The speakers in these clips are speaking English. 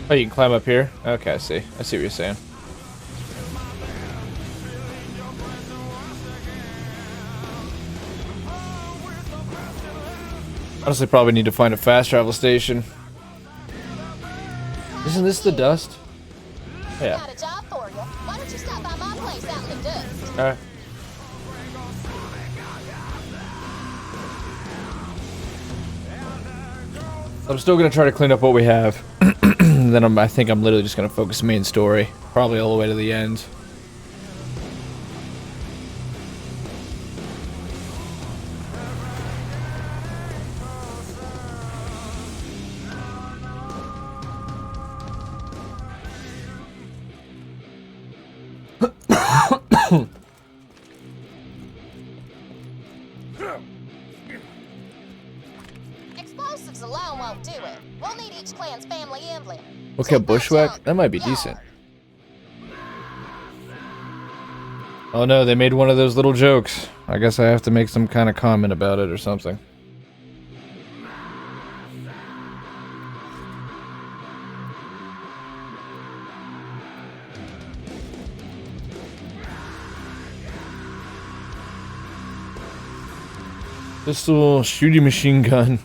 Oh, you can climb up here? Okay, I see. I see what you're saying. Honestly, probably need to find a fast travel station. Isn't this the dust? Yeah. Got a job for you. Why don't you stop by my place out in the dust? Alright. I'm still gonna try to clean up what we have. Then I think I'm literally just gonna focus main story, probably all the way to the end. Explosives alone won't do it. We'll need each clan's family emblem. Okay, bushwhack? That might be decent. Oh no, they made one of those little jokes. I guess I have to make some kind of comment about it or something. Pistol, shooting machine gun.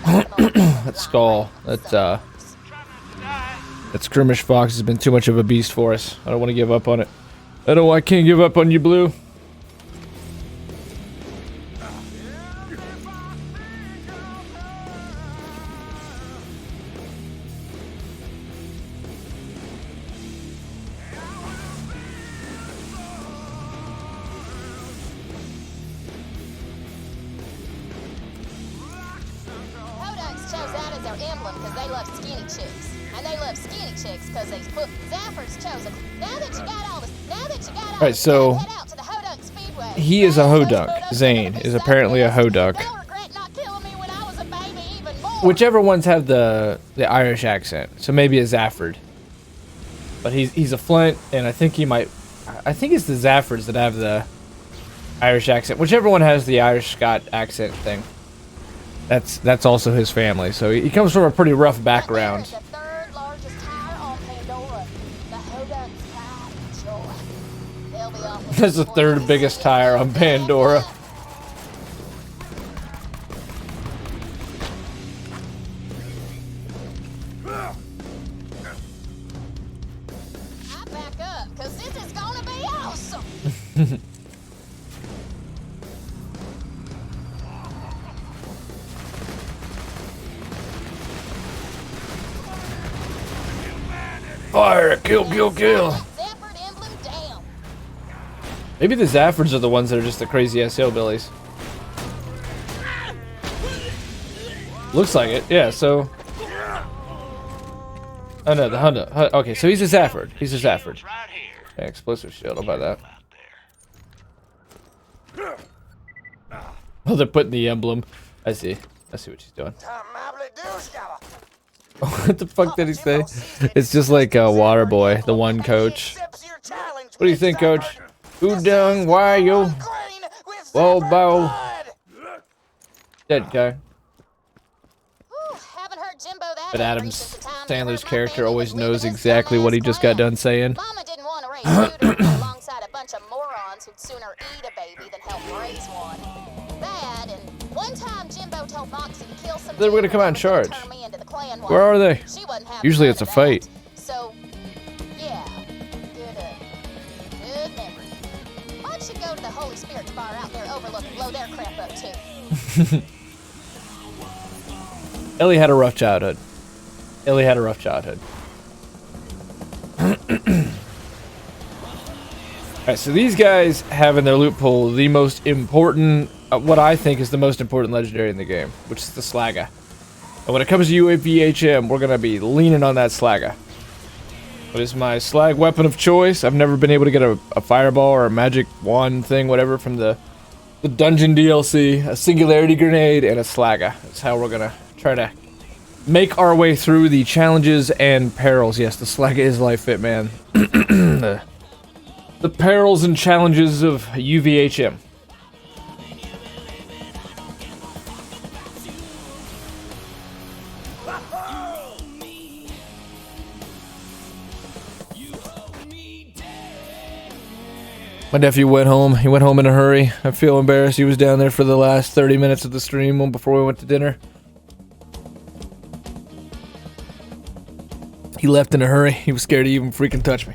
That skull. That skirmish fox has been too much of a beast for us. I don't want to give up on it. I can't give up on you, Blue. Hoducks chose that as their emblem because they love skinny chicks. And they love skinny chicks because they put Zaffers chose them. Now that you got all Right, so head out to the Hodunk Speedway. he is a Hodunk. Zane is apparently a Hodunk. They'll regret not killing me when I was a baby even more. Whichever ones have the Irish accent. So maybe a Zafford. But he's a Flint, and I think he might. I think it's the Zaffords that have the Irish accent. Whichever one has the Irish Scot accent thing. That's also his family. So he comes from a pretty rough background. The third largest tire on Pandora. The Hodunks pride and joy. They'll be off with That's the third biggest tire on Pandora. I back up, cause this is gonna be awesome. Fire! Kill! Kill! Kill! Zafford emblem down. Maybe the Zaffords are the ones that are just the crazy ass hillbillies. Looks like it. Yeah. So. Oh no, the Honda. Okay, so he's a Zafford. He's a Zafford. Yeah, explosive shield. I'll buy that. Oh, they're putting the emblem. I see. I see what she's doing. What the fuck did he say? It's just like Water Boy, the one coach. What do you think, coach? Who done? Why you? Whoa, bow. Dead guy. Haven't heard Jimbo that But angry Adam since the time Sandler's my character family always was leaving knows this exactly what he just got done saying. Mama didn't want to raise shooters alongside a bunch of morons who'd sooner eat a baby than help raise one. That, and one time Jimbo told Moxie to kill some They were gonna come out and people and charge. turn me into the clan Where are they? She wasn't having Usually none it's a of that. fight. So, yeah, good memory. Why don't you go to the Holy Spirit's bar out there overlooking, blow their crap up too? Ellie had a rough childhood. Ellie had a rough childhood. Alright, so these guys have in their loot pool the most important, what I think is the most important legendary in the game, which is the Slagga. And when it comes to UVHM, we're going to be leaning on that Slagga. It is my slag weapon of choice. I've never been able to get a fireball or a magic wand thing, whatever, from the dungeon DLC. A singularity grenade and a Slagga. That's how we're going to try to make our way through the challenges and perils. Yes, the Slagga is life fit, man. The perils and challenges of UVHM. My nephew went home. He went home in a hurry. I feel embarrassed. He was down there for the last 30 minutes of the stream before we went to dinner. He left in a hurry. He was scared to even freaking touch me.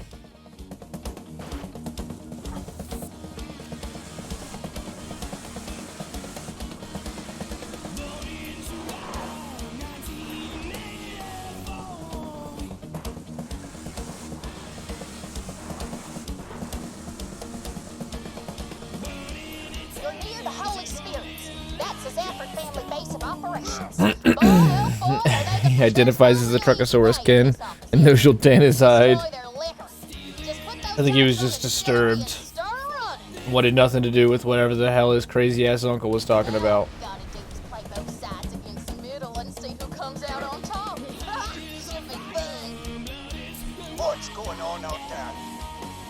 You're near the Holy Spirits. That's the Zafford family base of operations. Boy, oh boy, are they the He identifies as a Truckosaurus right kin in this office. and knows you'll tan his hide. Destroy their liquor. Just put those I think he was sons just of a gun in disturbed. Start running. Wanted nothing to do with whatever the hell his crazy ass uncle was talking about. Gotta do is play both sides against the middle and see who comes out on top. Should be fun. What's going on out there?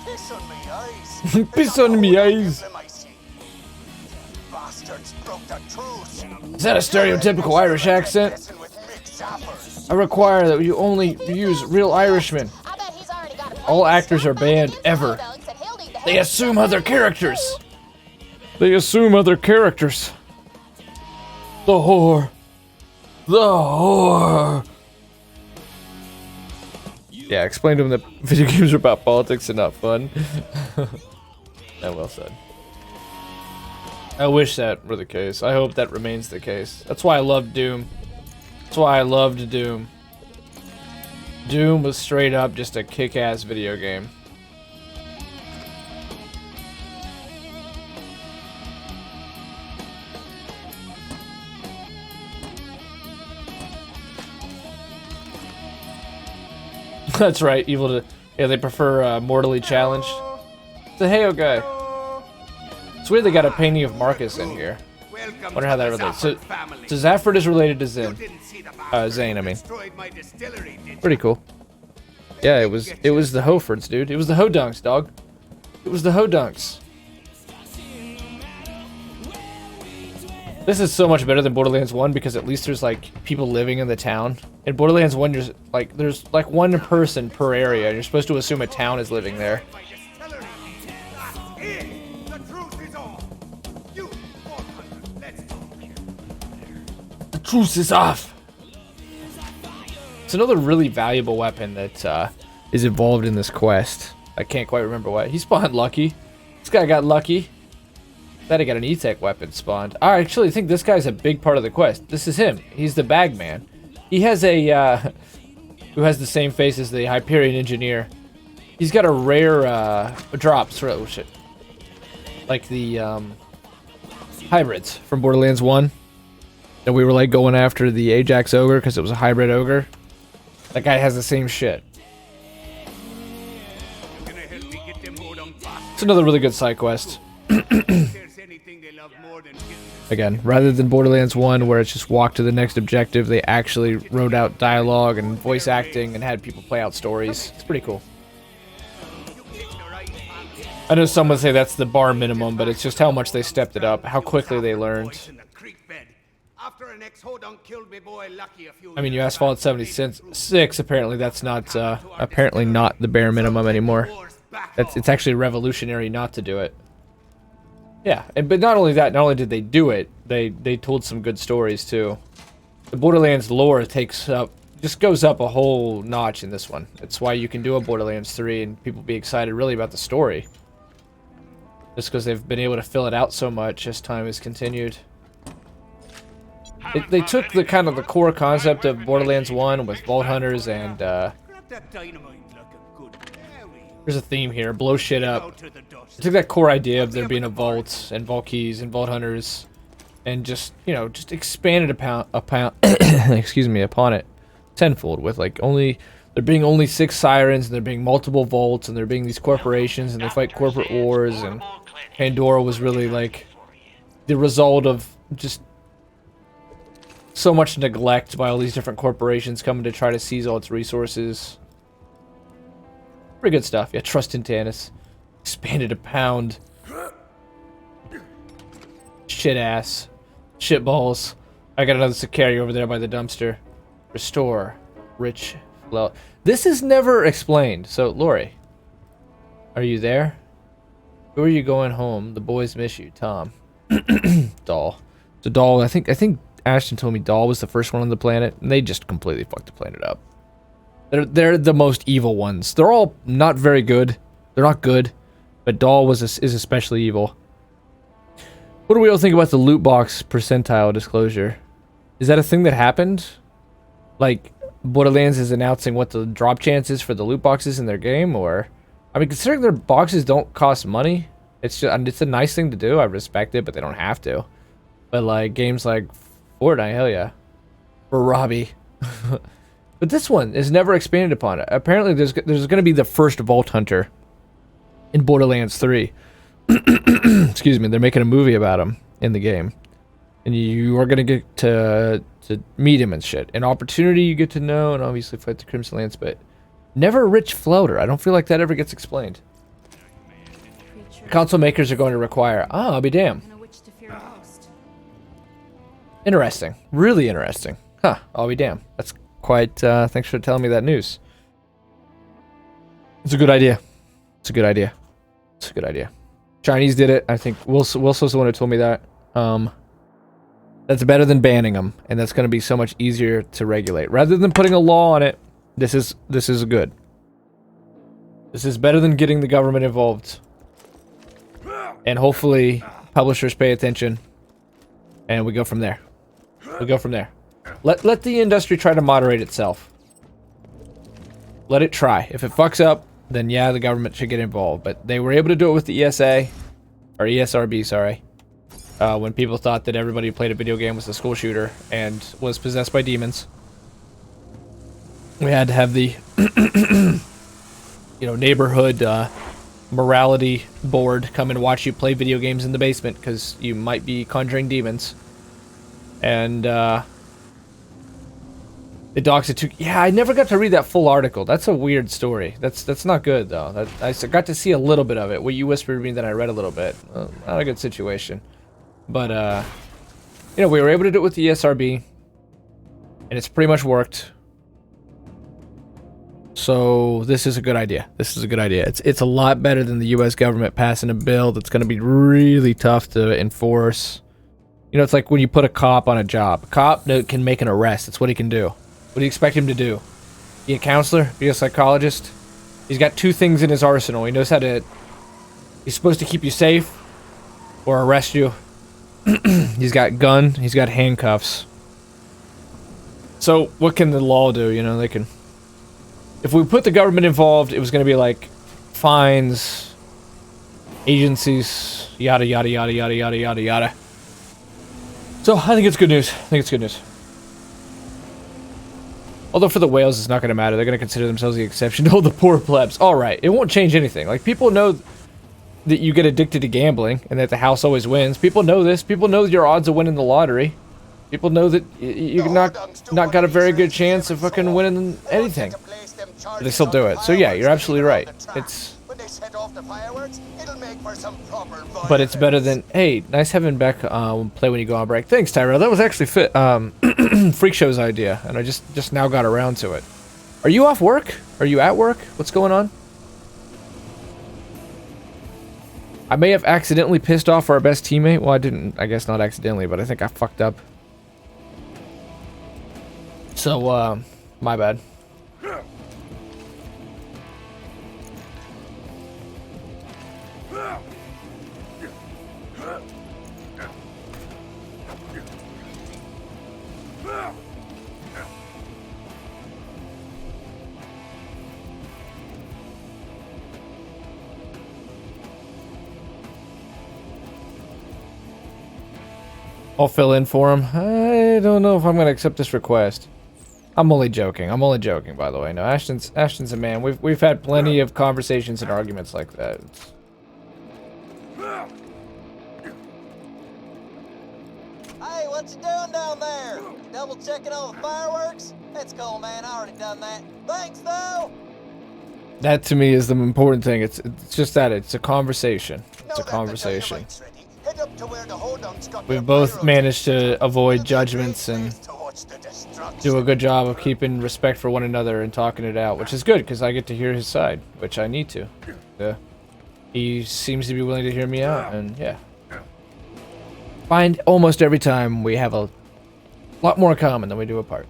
Piss on me eyes. Piss on me eyes. Bastards broke the truce. Is that a stereotypical Irish accent? Messing with Mick Zappers. I require that you only use real Irishmen. I bet he's already got a All plan to actors are stop banned against ever. Bulldogs and he'll need the They help assume of other somebody characters. too. They assume other characters. The whore. The whore. Yeah, explain to him that video games are about politics and not fun. Yeah, well said. I wish that were the case. I hope that remains the case. That's why I loved Doom. That's why I loved Doom. Doom was straight up just a kick-ass video game. That's right, evil to... Yeah, they prefer mortally challenged. The Heyo guy. It's weird they got a painting of Marcus in here. Welcome Wonder how that to the relates. So, Zafford family. so Zafford is related to Zin. Didn't see the bastards Zane, I that mean. destroyed my distillery, did you? Pretty cool. Yeah, it was the Hofords, dude. It was the Hodunks, dog. It was the Hodunks. This is so much better than Borderlands 1 because at least there's like people living in the town. In Borderlands 1 there's like one person per area and you're supposed to assume a town is living there. My distillery. That's it. The truth is on. You 400. Let's talk. The truce is off. It's another really valuable weapon that is involved in this quest. I can't quite remember what. He spawned lucky. This guy got lucky. That he got an E-Tech weapon spawned. I actually think this guy's a big part of the quest. This is him. He's the bagman. He has a who has the same face as the Hyperion engineer. He's got a rare drops for oh shit. Like the hybrids from Borderlands 1. That we were like going after the Ajax ogre because it was a hybrid ogre. That guy has the same shit. Gonna help me get them Hodung bastards. It's another really good side quest. If there's anything they love more than killing. Again, rather than Borderlands 1 where it's just walk to the next objective, they actually wrote out dialogue and voice acting and had people play out stories. It's pretty cool. You picked the right family. I know some would say that's the bar minimum, but it's just how much they stepped it up, how quickly they learned. Boys in the creek bed. After an ex-Hodung killed me boy Lucky a few I mean, you years asked back. Fallout 76, apparently that's not, apparently not the bare minimum anymore. It's actually revolutionary not to do it. Yeah, but not only that, not only did they do it, they told some good stories too. The Borderlands lore just goes up a whole notch in this one. It's why you can do a Borderlands 3 and people be excited really about the story. Just because they've been able to fill it out so much as time has continued. They took the kind of the core concept of Borderlands 1 with Vault Hunters and Grab that dynamite like a good berry. there's a theme here, blow shit up. Out to the dust. They took that core idea of there being a vault and vault keys and vault hunters and just, you know, just expanded upon excuse me, upon it tenfold with like there being only 6 sirens and there being multiple vaults and there being these corporations and they fight corporate wars and Pandora was really like the result of just so much neglect by all these different corporations coming to try to seize all its resources. Pretty good stuff. Yeah, trust in Tannis. Expanded a pound. Shit ass. Shit balls. I got another Sicari over there by the dumpster. Restore. Rich flow. This is never explained. So, Lori, are you there? Who are you going home? The boys miss you, Tom. Doll. So Doll, I think Ashton told me Doll was the first one on the planet, and they just completely fucked the planet up. They're the most evil ones. They're all not very good. They're not good, but Doll is especially evil. What do we all think about the loot box percentile disclosure? Is that a thing that happened? Like, Borderlands is announcing what the drop chance is for the loot boxes in their game, or... I mean, considering their boxes don't cost money, it's a nice thing to do. I respect it, but they don't have to. But like games like Fortnite, hell yeah, for Robbie. But this one is never expanded upon. It. Apparently, there's going to be the first Vault Hunter in Borderlands 3. Excuse me. They're making a movie about him in the game, and you are going to get to meet him and shit. An opportunity you get to know, and obviously fight the Crimson Lance, but. Never a rich floater. I don't feel like that ever gets explained. Console makers are going to require... Oh, I'll be damned. Interesting. Really interesting. Huh. I'll be damned. That's quite... thanks for telling me that news. It's a good idea. It's a good idea. It's a good idea. Chinese did it. I think Will's the one who told me that. That's better than banning them. And that's going to be so much easier to regulate. Rather than putting a law on it, This is good. This is better than getting the government involved. And hopefully publishers pay attention. And we go from there. We go from there. Let the industry try to moderate itself. Let it try. If it fucks up, then yeah, the government should get involved. But they were able to do it with the ESA. Or ESRB, sorry. When people thought that everybody who played a video game was a school shooter and was possessed by demons. We had to have the, neighborhood morality board come and watch you play video games in the basement because you might be conjuring demons. And the docs it took. Yeah, I never got to read that full article. That's a weird story. That's not good though. I got to see a little bit of it. What you whispered to me, that I read a little bit. Not a good situation. But we were able to do it with the ESRB, and it's pretty much worked. So this is a good idea. This is a good idea. It's a lot better than the U.S. government passing a bill that's going to be really tough to enforce. It's like when you put a cop on a job. A cop can make an arrest. That's what he can do. What do you expect him to do? Be a counselor? Be a psychologist? He's got two things in his arsenal. He knows how to... He's supposed to keep you safe or arrest you. He's got gun. He's got handcuffs. So what can the law do? They can... If we put the government involved, it was going to be like fines, agencies, yada, yada, yada, yada, yada, yada, yada. So I think it's good news. Although for the whales, it's not going to matter. They're going to consider themselves the exception to all the poor plebs. All right. It won't change anything. Like, people know that you get addicted to gambling and that the house always wins. People know this. People know your odds of winning the lottery. People know that you've not got a very good chance of fucking winning anything. But they still do it. So yeah, you're absolutely right. But it's better than, hey, nice having Beck play when you go on break. Thanks, Tyrell. That was actually Freak Show's idea, and I just now got around to it. Are you off work? Are you at work? What's going on? I may have accidentally pissed off our best teammate. Well, I didn't. I guess not accidentally, but I think I fucked up. So, my bad. I'll fill in for him. I don't know if I'm gonna accept this request. I'm only joking. I'm only joking, by the way. No, Ashton's a man. We've had plenty of conversations and arguments like that. Hey, what you doing down there? Double checking all the fireworks? That's cool, man. I already done that. Thanks, though. That to me is the important thing. It's just that it's a conversation. It's a conversation. We've both managed to avoid judgments and watch the destruction. do a good job of keeping respect for one another and talking it out, which is good because I get to hear his side, which I need to. He seems to be willing to hear me out, and yeah. Find almost every time we have a lot more in common than we do apart.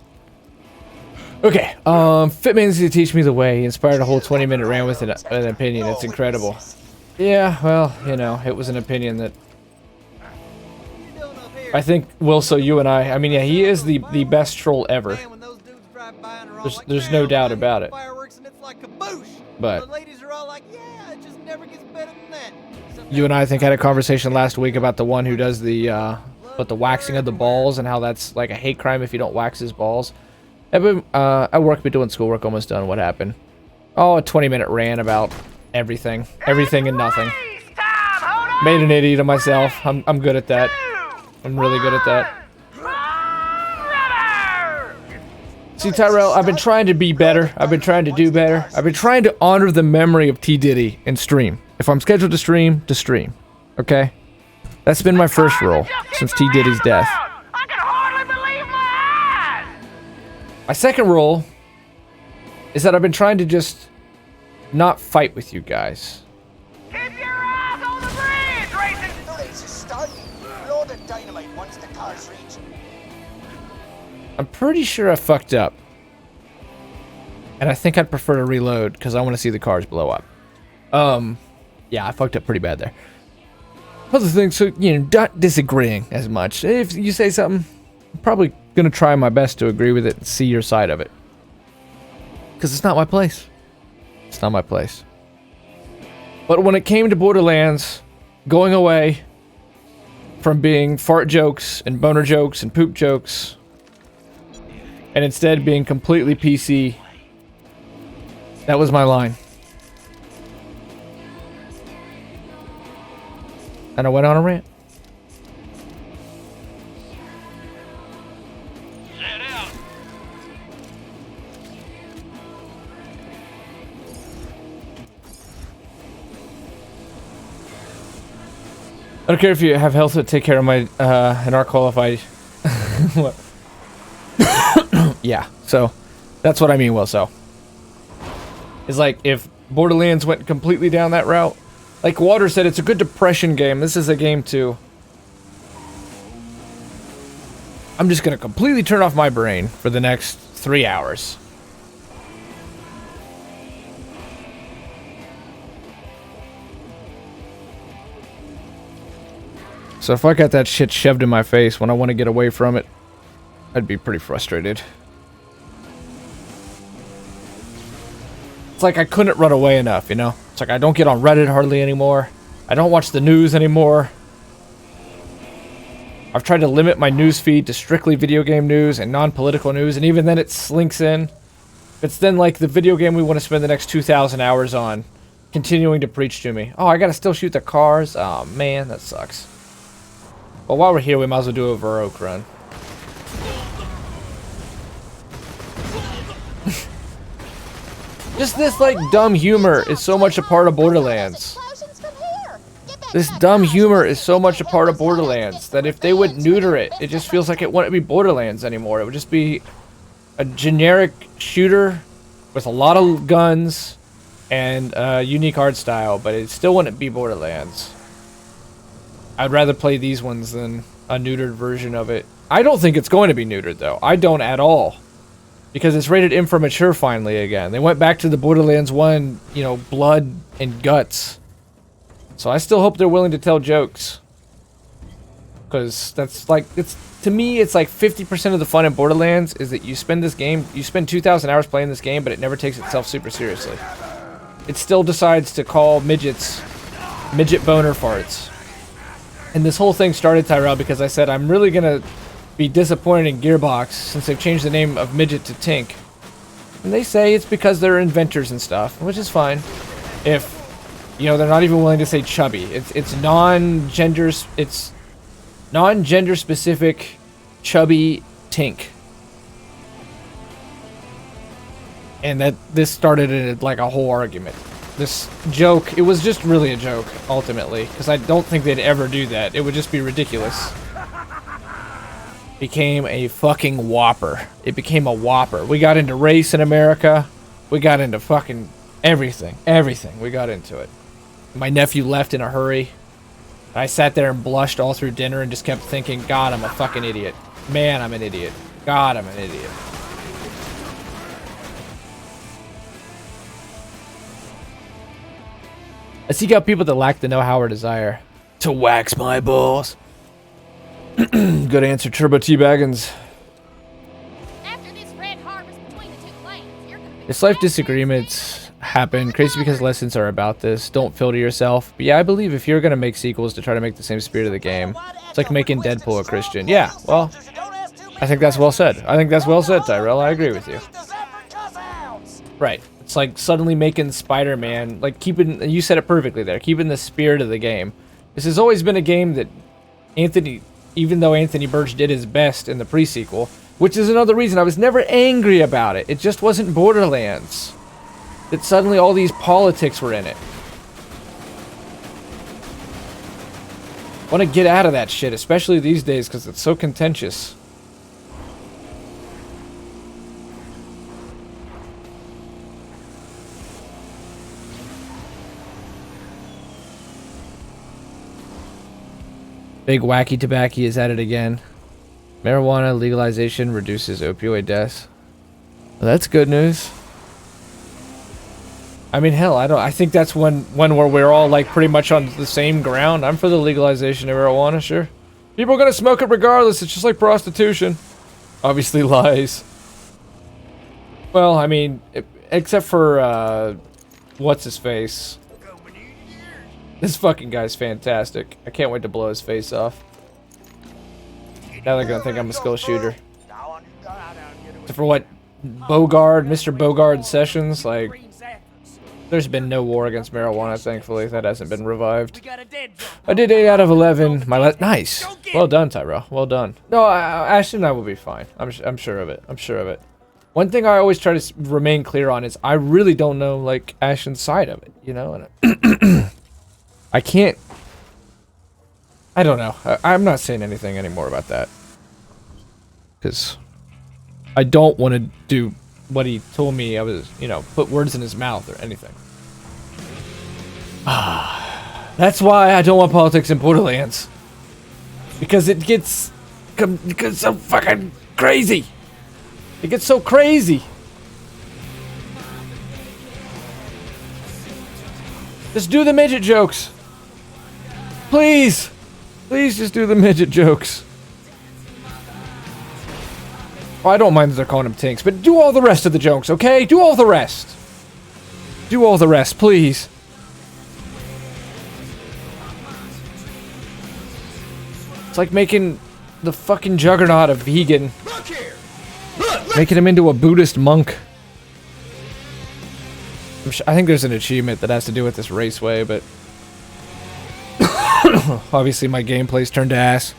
Okay, Fitman needs to teach me the way. He inspired a whole 20-minute rant with an opinion. It's incredible. Yeah, well, you know, it was an opinion that I think will so you and I mean, yeah, he is the best troll ever. There's no doubt about it. But you and I think had a conversation last week about the one who does the waxing of the balls and how that's like a hate crime if you don't wax his balls. I've been at work, been doing schoolwork, almost done. What happened? Oh, a 20-minute rant about everything and nothing. Made an idiot of myself. I'm good at that. I'm really good at that. See, Tyrell, I've been trying to be better. I've been trying to do better. I've been trying to honor the memory of T. Diddy and stream. If I'm scheduled to stream, okay? That's been my first rule since T. Diddy's death. I can hardly believe my eyes! My second rule is that I've been trying to just not fight with you guys. Keep your eyes on the bridge, racing! The race is starting. Load the dynamite once the cars reach. I'm pretty sure I fucked up. And I think I'd prefer to reload because I want to see the cars blow up. Yeah, I fucked up pretty bad there. Other things, so, you know, not disagreeing as much. If you say something, I'm probably going to try my best to agree with it and see your side of it. Because it's not my place. It's not my place. But when it came to Borderlands, going away from being fart jokes and boner jokes and poop jokes, and instead being completely PC, that was my line. And I went on a rant. I don't care if you have health to take care of my and are qualified. What? Yeah, so that's what I mean. Well, so it's like if Borderlands went completely down that route. Like Water said, it's a good depression game. This is a game too. I'm just gonna completely turn off my brain for the next 3 hours. So if I got that shit shoved in my face when I want to get away from it, I'd be pretty frustrated. It's like I couldn't run away enough, you know? It's like I don't get on Reddit hardly anymore. I don't watch the news anymore. I've tried to limit my news feed to strictly video game news and non-political news, and even then it slinks in. It's then like the video game we want to spend the next 2,000 hours on, continuing to preach to me. Oh, I gotta still shoot the cars? Oh man, that sucks. Well, while we're here, we might as well do a Varrock run. Just this, like, dumb humor is so much a part of Borderlands. This dumb humor is so much a part of Borderlands that if they would neuter it, it just feels like it wouldn't be Borderlands anymore. It would just be a generic shooter with a lot of guns and a unique art style, but it still wouldn't be Borderlands. I'd rather play these ones than a neutered version of it. I don't think it's going to be neutered, though. I don't at all. Because it's rated M for mature finally again. They went back to the Borderlands 1, you know, blood and guts. So I still hope they're willing to tell jokes. Because that's like, to me, it's like 50% of the fun in Borderlands is that you spend 2,000 hours playing this game, but it never takes itself super seriously. It still decides to call midgets midget boner farts. And this whole thing started, Tyrell, because I said I'm really going to be disappointed in Gearbox since they've changed the name of midget to Tink. And they say it's because they're inventors and stuff, which is fine. If, you know, they're not even willing to say chubby. It's non-gender specific chubby Tink. And that this started like a whole argument. This joke, it was just really a joke, ultimately, because I don't think they'd ever do that. It would just be ridiculous. became a fucking whopper. It became a whopper. We got into race in America. We got into fucking everything. Everything. We got into it. My nephew left in a hurry. I sat there and blushed all through dinner and just kept thinking, God, I'm a fucking idiot. Man, I'm an idiot. God, I'm an idiot. I seek out people that lack the know-how or desire to wax my balls. Good answer, Turbo T. Baggins. After this red harvest between the two clans, you're gonna be If life disagreements happen, crazy because lessons are about this. Don't filter yourself. But yeah, I believe if you're gonna make sequels to try to make the same spirit of the game, it's like making Deadpool a Christian. Yeah, well, I think that's well said. I think that's well said, Tyrell. I agree with you. Right. It's like suddenly making Spider-Man, like keeping, you said it perfectly there, keeping the spirit of the game. This has always been a game that Anthony, even though Anthony Birch did his best in the pre-sequel, which is another reason I was never angry about it. It just wasn't Borderlands. That suddenly all these politics were in it. I want to get out of that shit, especially these days because it's so contentious. Big Wacky Tobacco is at it again. Marijuana legalization reduces opioid deaths. Well, that's good news. I mean, hell, I think that's one where we're all like pretty much on the same ground. I'm for the legalization of marijuana, sure. People are gonna smoke it regardless. It's just like prostitution. Obviously lies. Well, I mean, except for what's his face. This fucking guy's fantastic. I can't wait to blow his face off. Now they're gonna think I'm a skill shooter. Except for what? Bogard, Mr. Bogard Sessions, like... There's been no war against marijuana, thankfully. That hasn't been revived. I did 8 out of 11. Nice. Well done, Tyrell. Well done. No, Ashton and I will be fine. I'm sure of it. I'm sure of it. One thing I always try to remain clear on is I really don't know, like, Ashton's side of it, you know? And I can't... I don't know. I'm not saying anything anymore about that. Because I don't want to do what he told me I was, you know, put words in his mouth or anything. That's why I don't want politics in Borderlands. Because it gets so fucking crazy. It gets so crazy. Just do the midget jokes. Please. Please just do the midget jokes. Oh, I don't mind that they're calling them tinks, but do all the rest of the jokes, okay? Do all the rest. Do all the rest, please. It's like making the fucking Juggernaut a vegan. Look here! Look! Making him into a Buddhist monk. I think there's an achievement that has to do with this raceway, but... obviously my gameplay's turned to ass.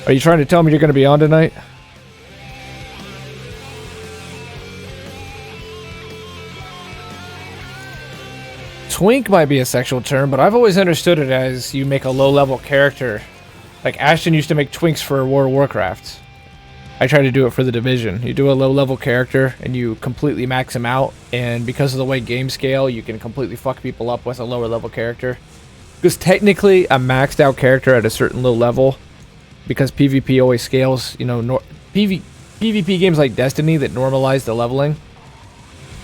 Are you trying to tell me you're going to be on tonight? Twink might be a sexual term, but I've always understood it as you make a low-level character. Like Ashton used to make twinks for World of Warcraft. I try to do it for the Division. You do a low-level character, and you completely max him out, and because of the way games scale, you can completely fuck people up with a lower-level character. Because technically, a maxed-out character at a certain low level, because PvP always scales, you know, PvP games like Destiny that normalize the leveling,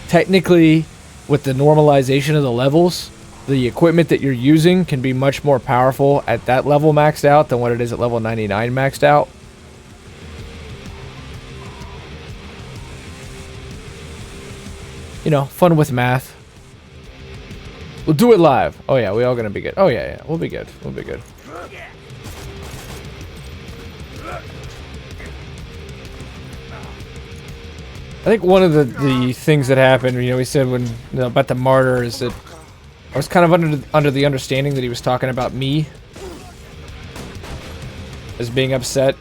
technically, with the normalization of the levels, the equipment that you're using can be much more powerful at that level maxed out than what it is at level 99 maxed out. You know, fun with math. We'll do it live. Oh yeah, we all gonna be good. Oh yeah, we'll be good. We'll be good. I think one of the things that happened, you know, he said when, you know, about the martyr is that I was kind of under the understanding that he was talking about me as being upset.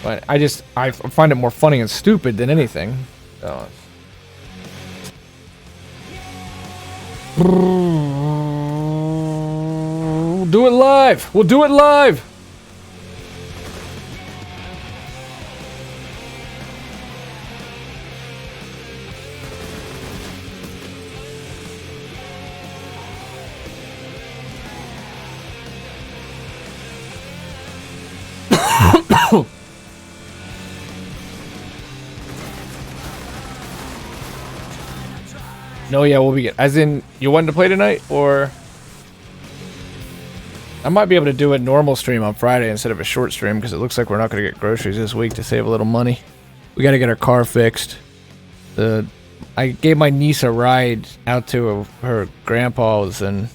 But I find it more funny and stupid than anything. So. do it live. We'll do it live. No, yeah, we'll be good. As in, you wanted to play tonight, or I might be able to do a normal stream on Friday instead of a short stream because it looks like we're not going to get groceries this week to save a little money. We got to get our car fixed. I gave my niece a ride out to her grandpa's, and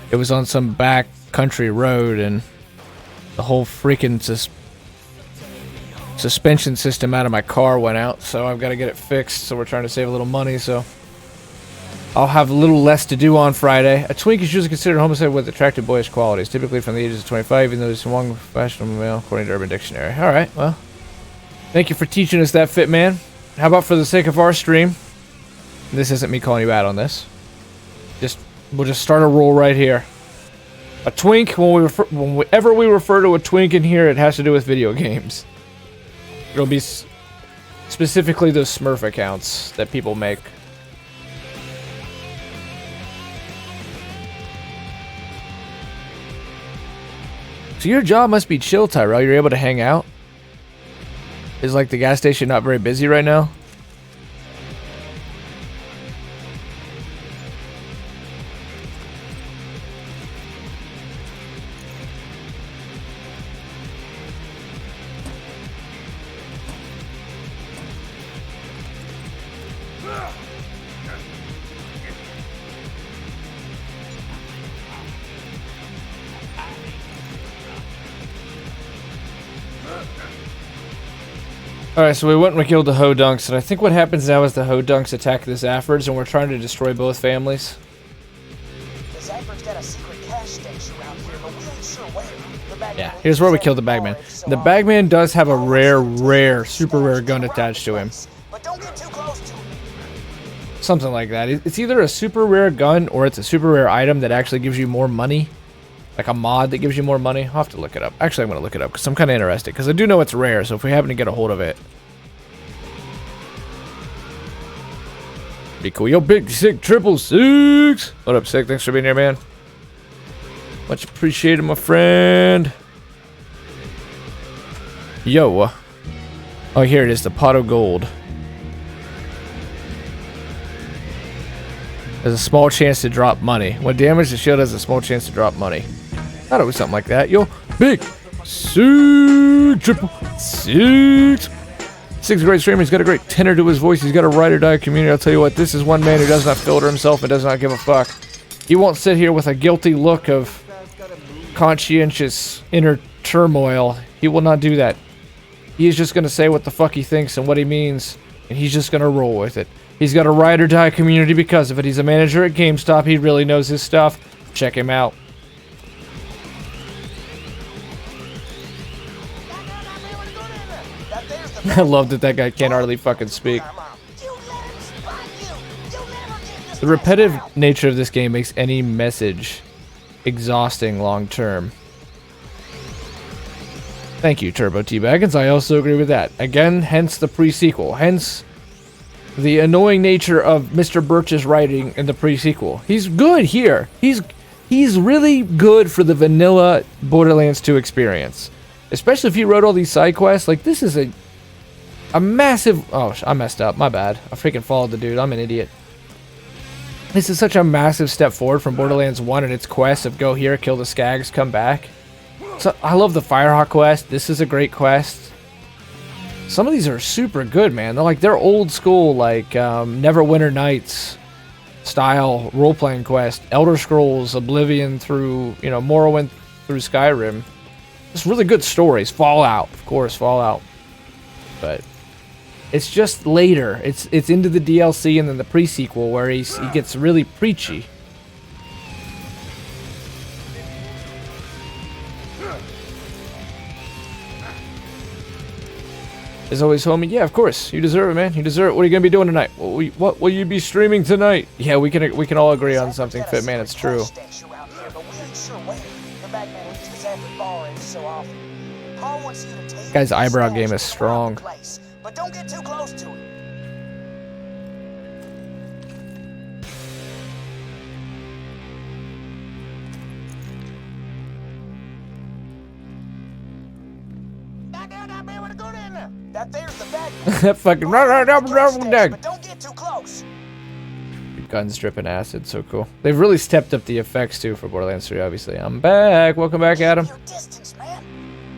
it was on some back country road, and the whole freaking suspension system out of my car went out, so I've got to get it fixed. So we're trying to save a little money, so I'll have a little less to do on Friday. A twink is usually considered homosexual with attractive boyish qualities, typically from the ages of 25, even though he's one fashionable male, according to Urban Dictionary. All right, well, thank you for teaching us that, Fit Man. How about for the sake of our stream? This isn't me calling you out on this. We'll just start a rule right here. A twink, whenever we refer to a twink in here, it has to do with video games. It'll be specifically those Smurf accounts that people make. So your job must be chill, Tyrell. You're able to hang out? Is like the gas station not very busy right now? Alright, so we went and we killed the Hodunks, and I think what happens now is the Hodunks attack the Zaffords, and we're trying to destroy both families. The Zaffords got a secret cash stash around here, but we ain't sure where. The Bagman Yeah, here's where we killed the Bagman. The Bagman does have a rare, super rare gun attached to him. But don't get too close to him. Something like that. It's either a super rare gun or it's a super rare item that actually gives you more money. Like a mod that gives you more money. I'll have to look it up. Actually, I'm going to look it up because I'm kind of interested. Because I do know it's rare, so if we happen to get a hold of it. Be cool. Yo, Big Sick 666. What up, Sick? Thanks for being here, man. Much appreciated, my friend. Yo. Oh, here it is. The pot of gold. There's a small chance to drop money. When damaged, the shield has a small chance to drop money. Thought it was something like that. Yo, Big Sick 666. Sig's a great streamer. He's got a great tenor to his voice. He's got a ride or die community. I'll tell you what, this is one man who does not filter himself and does not give a fuck. He won't sit here with a guilty look of conscientious inner turmoil. He will not do that. He is just going to say what the fuck he thinks and what he means, and he's just going to roll with it. He's got a ride or die community because of it. He's a manager at GameStop. He really knows his stuff. Check him out. I love that guy can't hardly fucking speak. The repetitive nature of this game makes any message exhausting long term. Thank you, Turbo T-Baggins. I also agree with that. Again, hence the pre-sequel. Hence the annoying nature of Mr. Birch's writing in the pre-sequel. He's good here. He's really good for the vanilla Borderlands 2 experience. Especially if he wrote all these side quests. Like, this is a massive... Oh, I messed up. My bad. I freaking followed the dude. I'm an idiot. This is such a massive step forward from Borderlands 1 and its quest of go here, kill the Skags, come back. So I love the Firehawk quest. This is a great quest. Some of these are super good, man. They're old school, like Neverwinter Nights style role-playing quest. Elder Scrolls, Oblivion through, Morrowind through Skyrim. It's really good stories. Fallout, of course, Fallout. But it's just later. It's into the DLC and then the pre-sequel where he gets really preachy. As always, homie. Yeah, of course. You deserve it, man. You deserve it. What are you gonna be doing tonight? What will you be streaming tonight? Yeah, we can all agree on something, Fit Man. It's true. The Bagman reaches after bar every so often. Paul wants you to take Guy's eyebrow stash game is around strong. the place, but don't get too close to him. That there's the Bagman. That fucking But don't get too close. guns dripping acid, so cool. They've really stepped up the effects too for Borderlands 3, obviously. I'm back. Welcome back, Adam. Your distance, man.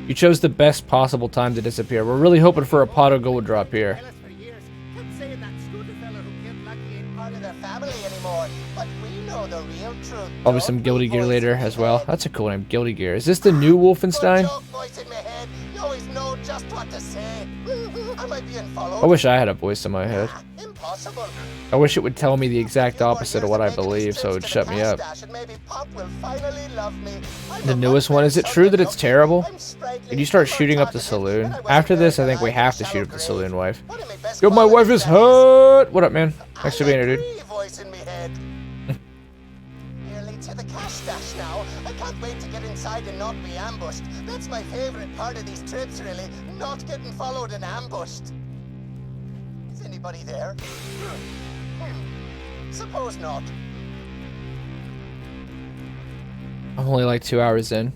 You chose the best possible time to disappear. We're really hoping for a pot of gold drop here. For years, kept saying that Scooter fella who killed Lucky ain't Part of their family anymore, but we know the real truth. Probably some Guilty Gear later as well. That's a cool name, Guilty Gear. Is this the new Wolfenstein? Joke voice in my head. You always know just what to say. I might be followed. I wish I had a voice in my head. Impossible. I wish it would tell me the exact opposite of what I believe, so it would shut me up. The newest one, is it true that it's terrible? Did you start shooting up the saloon? After this, I think we have to shoot up the saloon, wife. Yo, my wife is hot! What up, man? Thanks for being here, dude. Voice in my head. Nearly to the cash stash now. I can't wait to get inside and not be ambushed. That's my favorite part of these trips, really. Not getting followed and ambushed. Is anybody there? Suppose not. I'm only like 2 hours in.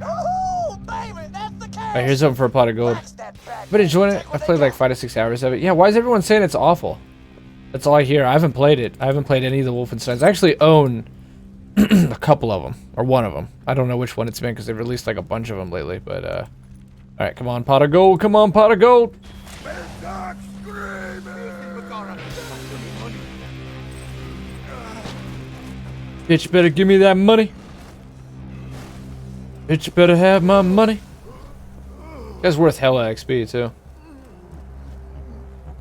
Oh, baby, that's the cash. Alright, here's something for a pot of gold. That's that Bagman. But enjoying it. I've played like 5 to 6 hours of it. Yeah, why is everyone saying it's awful? That's all I hear. I haven't played it. I haven't played any of the Wolfensteins. I actually own a couple of them, or one of them. I don't know which one it's been because they've released like a bunch of them lately. But all right, come on, pot of gold. Come on, pot of gold. Start screaming! Bitch, better give me that money. Bitch, better have my money. That's worth hella XP too.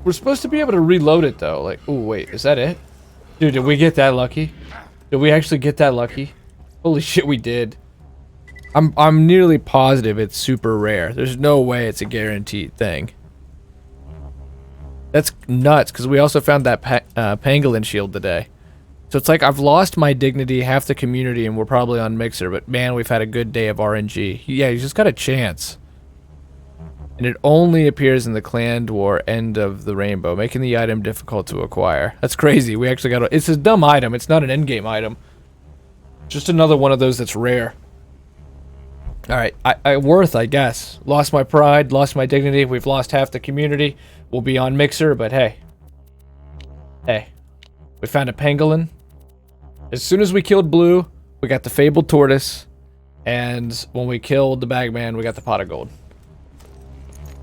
We're supposed to be able to reload it though. Like, oh wait, is that it? Dude, did we get that lucky? Did we actually get that lucky? Holy shit, we did. I'm nearly positive it's super rare. There's no way it's a guaranteed thing. That's nuts, because we also found that pangolin shield today. So it's like I've lost my dignity, half the community, and we're probably on Mixer, but man, we've had a good day of RNG. Yeah, you just got a chance. And it only appears in the Clan War end of the rainbow, making the item difficult to acquire. That's crazy. We actually got a... It's a dumb item. It's not an endgame item. Just another one of those that's rare. Alright, worth, I guess. Lost my pride, lost my dignity. We've lost half the community. We'll be on Mixer, but hey. Hey. We found a pangolin. As soon as we killed Blue, we got the fabled tortoise. And when we killed the Bagman, we got the pot of gold.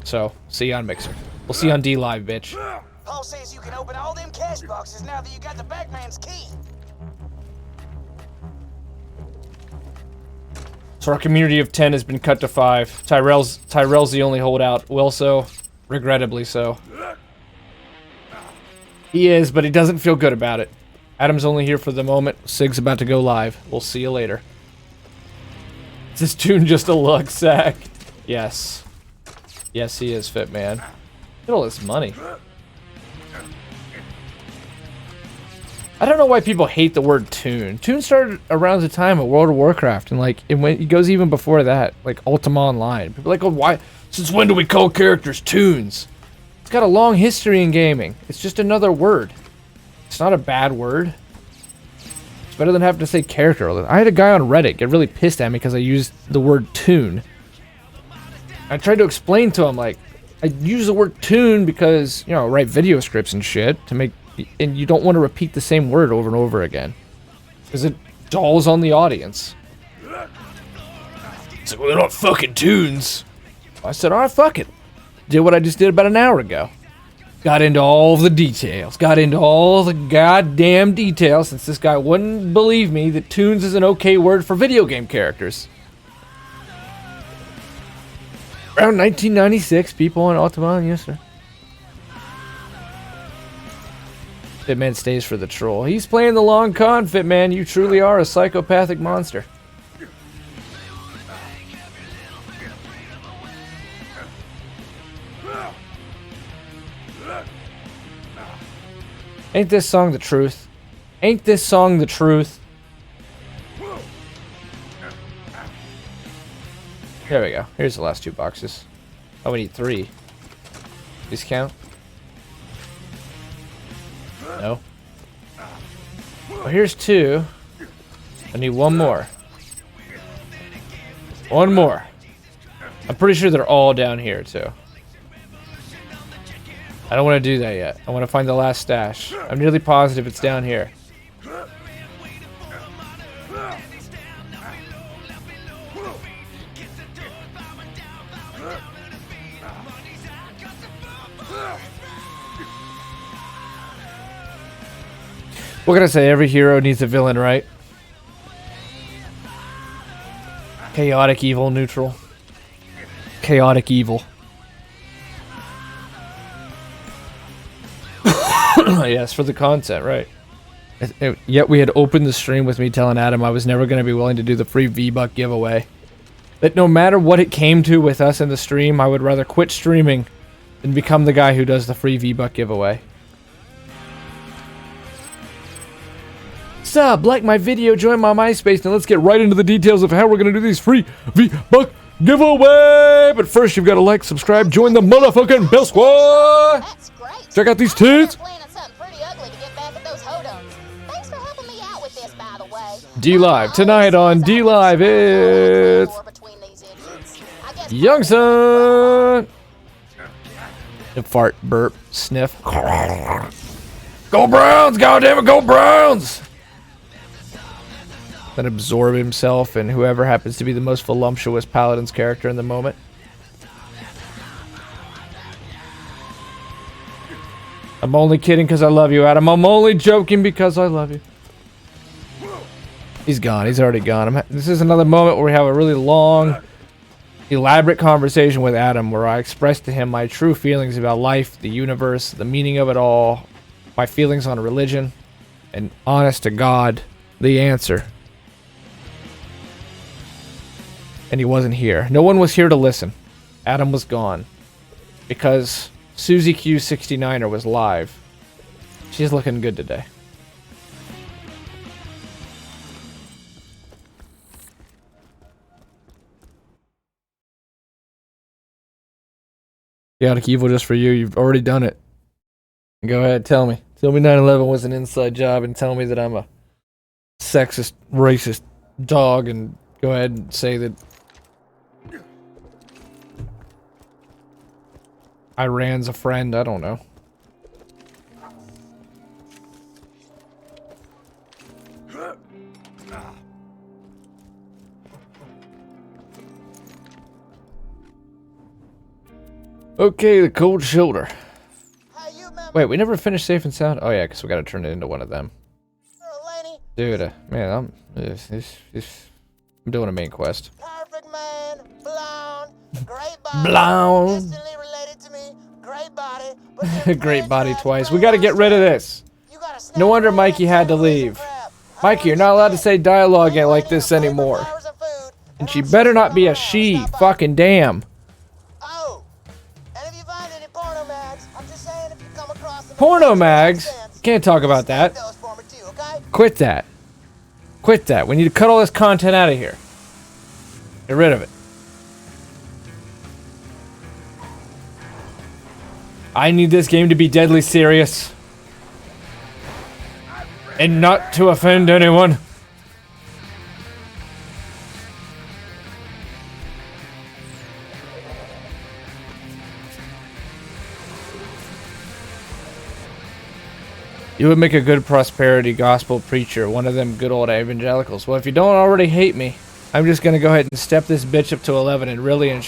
So, see you on Mixer. We'll see you on D Live, bitch. Paul says you can open all them cash boxes now that you got the Bagman's key. So our community of 10 has been cut to 5. Tyrell's the only holdout. Wilso, regrettably so. He is, but he doesn't feel good about it. Adam's only here for the moment. Sig's about to go live. We'll see you later. Is this tune just a lug sack? Yes. Yes, he is, Fit Man. Look at all this money. I don't know why people hate the word tune. Tune started around the time of World of Warcraft, and like it goes even before that, like Ultima Online. People are like, oh, why? Since when do we call characters tunes? It's got a long history in gaming. It's just another word. It's not a bad word. It's better than having to say character. I had a guy on Reddit get really pissed at me because I used the word tune. I tried to explain to him, like, I use the word tune because, you know, I write video scripts and shit to make, and you don't want to repeat the same word over and over again. Because it dulls on the audience. It's like, well, they're not fucking tunes. I said, alright, fuck it. Did what I just did about an hour ago. Got into all the details. Got into all the goddamn details since this guy wouldn't believe me that tunes is an okay word for video game characters. Around 1996, people on Ultima, yes sir. Fitman stays for the troll. He's playing the long con, Fitman. You truly are a psychopathic monster. Ain't this song the truth? Ain't this song the truth? There we go. Here's the last 2 boxes. Oh, we need 3. These count? No. Well, here's 2. I need 1 more. 1 more. I'm pretty sure they're all down here, too. I don't want to do that yet. I want to find the last stash. I'm nearly positive it's down here. What can I say? Every hero needs a villain, right? Chaotic evil, neutral. Chaotic evil. Yes, for the content, right. Yet we had opened the stream with me telling Adam I was never going to be willing to do the free V-Buck giveaway. That no matter what it came to with us in the stream, I would rather quit streaming than become the guy who does the free V-Buck giveaway. Sub, like my video, join my MySpace, and let's get right into the details of how we're going to do these free V-Buck giveaway. But first, you've got to like, subscribe, join the motherfucking Bell Squad. That's great. Check out these tits. D-Live tonight on D-Live. It's Young Son. Fart, burp, sniff. Go Browns! Goddammit, go Browns! Then absorb himself and whoever happens to be the most voluptuous Paladin's character in the moment. I'm only kidding because I love you, Adam. I'm only joking because I love you. He's gone. He's already gone. This is another moment where we have a really long, elaborate conversation with Adam where I express to him my true feelings about life, the universe, the meaning of it all, my feelings on religion, and honest to God, the answer. And he wasn't here. No one was here to listen. Adam was gone. Because Susie Q69er was live. She's looking good today. Chaotic evil just for you. You've already done it. Go ahead, tell me. Tell me 9/11 was an inside job and tell me that I'm a sexist, racist dog and go ahead and say that Iran's a friend. I don't know. Okay, the cold shoulder. Wait, we never finished safe and sound? Oh yeah, because we gotta turn it into one of them. Dude, man, I'm doing a main quest. Perfect man, blonde, great body, Blonde. distantly related to me, great body, but Great body twice. We gotta get rid of this. No wonder Mikey had to leave. Mikey, you're not allowed to say dialogue like this anymore. And she better not be a she. Fucking damn. Oh, and if you find any porno mags, I'm just saying if you come across them. Porno mags? Can't talk about that. Those for me too, okay? Quit that. Quit that. We need to cut all this content out of here. Get rid of it. I need this game to be deadly serious. And not to offend anyone. You would make a good prosperity gospel preacher, one of them good old evangelicals. Well, if you don't already hate me, I'm just going to go ahead and step this bitch up to 11 and really ensure